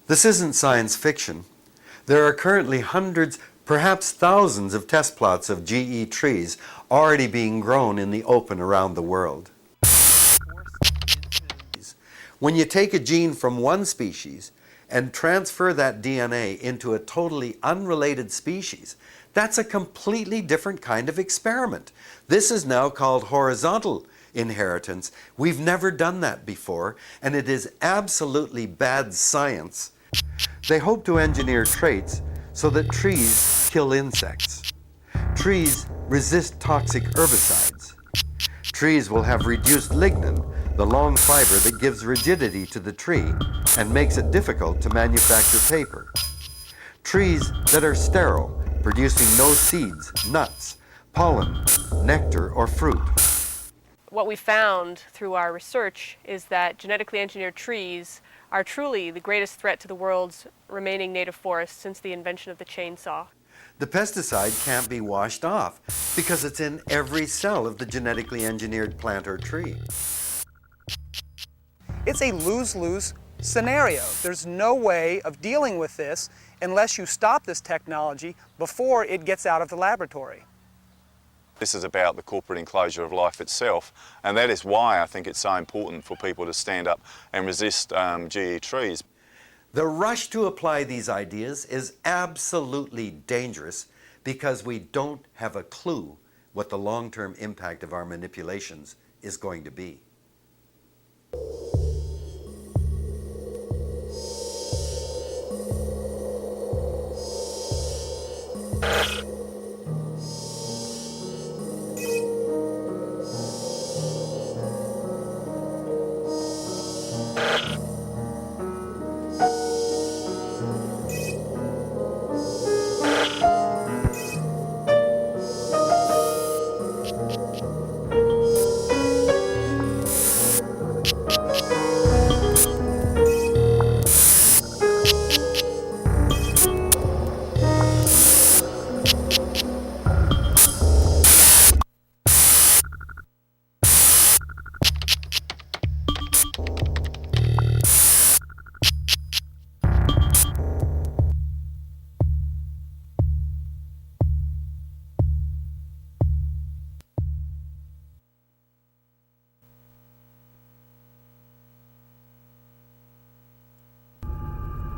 This isn't science fiction. There are currently hundreds, perhaps thousands of test plots of GE trees already being grown in the open around the world. When you take a gene from one species and transfer that DNA into a totally unrelated species, that's a completely different kind of experiment. This is now called horizontal inheritance. We've never done that before, and it is absolutely bad science. They hope to engineer traits so that trees kill insects. Trees resist toxic herbicides. Trees will have reduced lignin, the long fiber that gives rigidity to the tree and makes it difficult to manufacture paper. Trees that are sterile, producing no seeds, nuts, pollen, nectar, or fruit. What we found through our research is that genetically engineered trees are truly the greatest threat to the world's remaining native forests since the invention of the chainsaw. The pesticide can't be washed off because it's in every cell of the genetically engineered plant or tree. It's a lose-lose scenario. There's no way of dealing with this unless you stop this technology before it gets out of the laboratory. This is about the corporate enclosure of life itself, and that is why I think it's so important for people to stand up and resist GE trees. The rush to apply these ideas is absolutely dangerous because we don't have a clue what the long-term impact of our manipulations is going to be.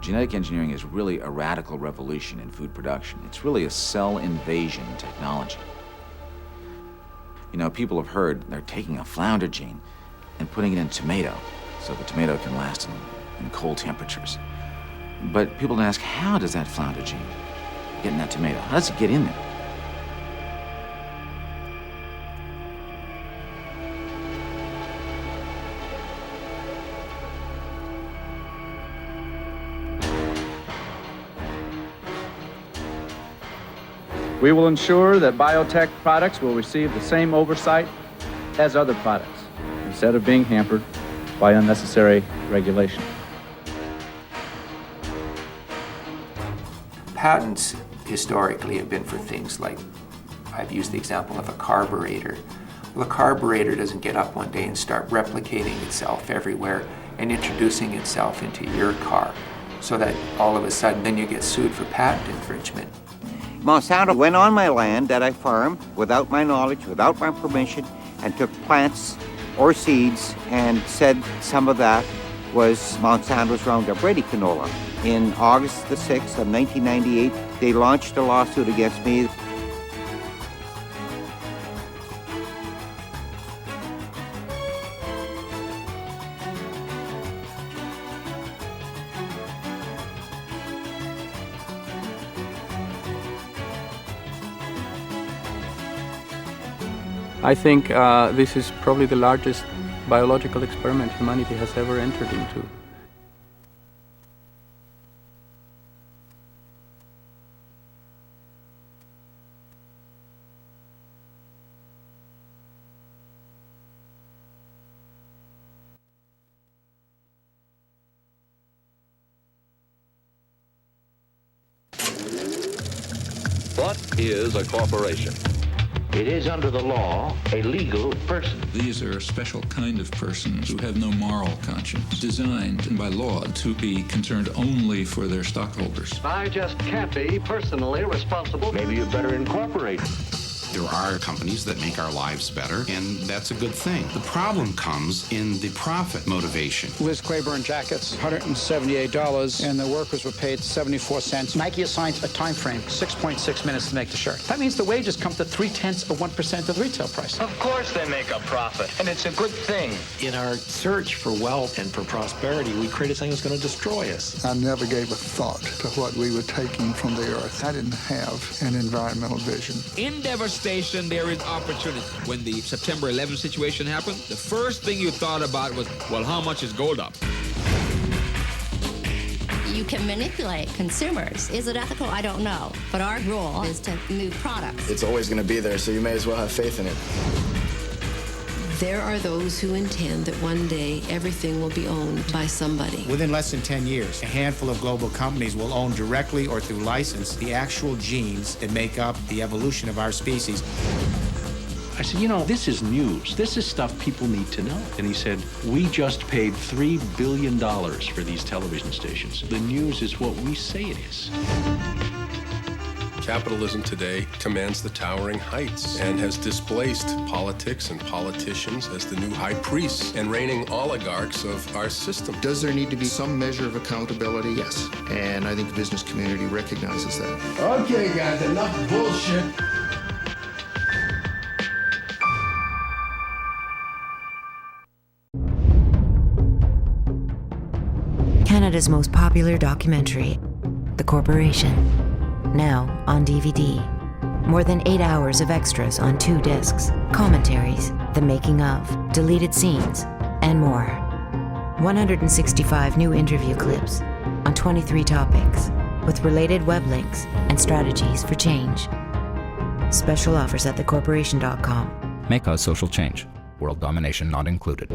Genetic engineering is really a radical revolution in food production. It's really a cell invasion technology. You know, people have heard they're taking a flounder gene and putting it in tomato so the tomato can last in cold temperatures. But people don't ask, how does that flounder gene get in that tomato? How does it get in there? We will ensure that biotech products will receive the same oversight as other products, instead of being hampered by unnecessary regulation. Patents historically have been for things like, I've used the example of a carburetor. Well, a carburetor doesn't get up one day and start replicating itself everywhere and introducing itself into your car, so that all of a sudden then you get sued for patent infringement. Monsanto went on my land that I farmed without my knowledge, without my permission, and took plants or seeds and said some of that was Monsanto's Roundup Ready canola. In August the 6th of 1998, they launched a lawsuit against me. I think this is probably the largest biological experiment humanity has ever entered into. What is a corporation? It is under the law a legal person. These are a special kind of persons who have no moral conscience, designed by law to be concerned only for their stockholders. I just can't be personally responsible. Maybe you better incorporate. There are companies that make our lives better, and that's a good thing. The problem comes in the profit motivation. Liz Claiborne jackets, $178, and the workers were paid 74 cents. Nike assigns a time frame, 6.6 minutes to make the shirt. That means the wages come to 0.3% of the retail price. Of course they make a profit, and it's a good thing. In our search for wealth and for prosperity, we created something that's going to destroy us. I never gave a thought to what we were taking from the earth. I didn't have an environmental vision. In devastation, there is opportunity. When the September 11th situation happened, the first thing you thought about was, well, how much is gold up? You can manipulate consumers. Is it ethical? I don't know. But our role is to move products. It's always going to be there, so you may as well have faith in it. There are those who intend that one day everything will be owned by somebody. Within less than 10 years, a handful of global companies will own directly or through license the actual genes that make up the evolution of our species. I said, you know, this is news. This is stuff people need to know. And he said, we just paid $3 billion for these television stations. The news is what we say it is. Capitalism today commands the towering heights and has displaced politics and politicians as the new high priests and reigning oligarchs of our system. Does there need to be some measure of accountability? Yes. And I think the business community recognizes that. Okay, guys, enough bullshit. Canada's most popular documentary, The Corporation. Now on DVD. More than 8 hours of extras on 2 discs, commentaries, the making of, deleted scenes, and more. 165 new interview clips on 23 topics, with related web links and strategies for change. Special offers at thecorporation.com. May cause social change. World domination not included.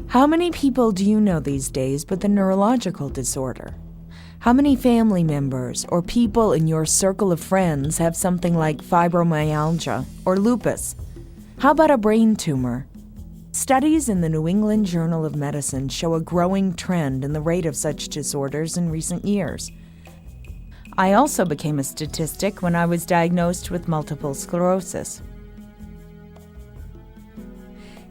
How many people do you know these days with a neurological disorder? How many family members or people in your circle of friends have something like fibromyalgia or lupus? How about a brain tumor? Studies in the New England Journal of Medicine show a growing trend in the rate of such disorders in recent years. I also became a statistic when I was diagnosed with multiple sclerosis.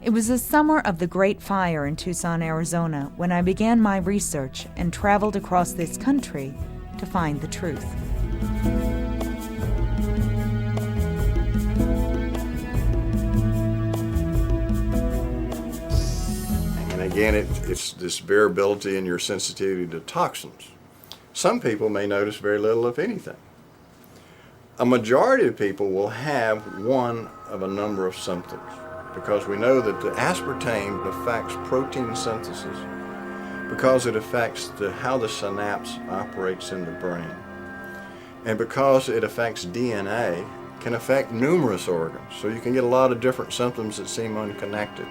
It was the summer of the Great Fire in Tucson, Arizona, when I began my research and traveled across this country to find the truth. And again, it's this variability in your sensitivity to toxins. Some people may notice very little, if anything. A majority of people will have one of a number of symptoms, because we know that the aspartame affects protein synthesis because it affects how the synapse operates in the brain. And because it affects DNA, can affect numerous organs. So you can get a lot of different symptoms that seem unconnected.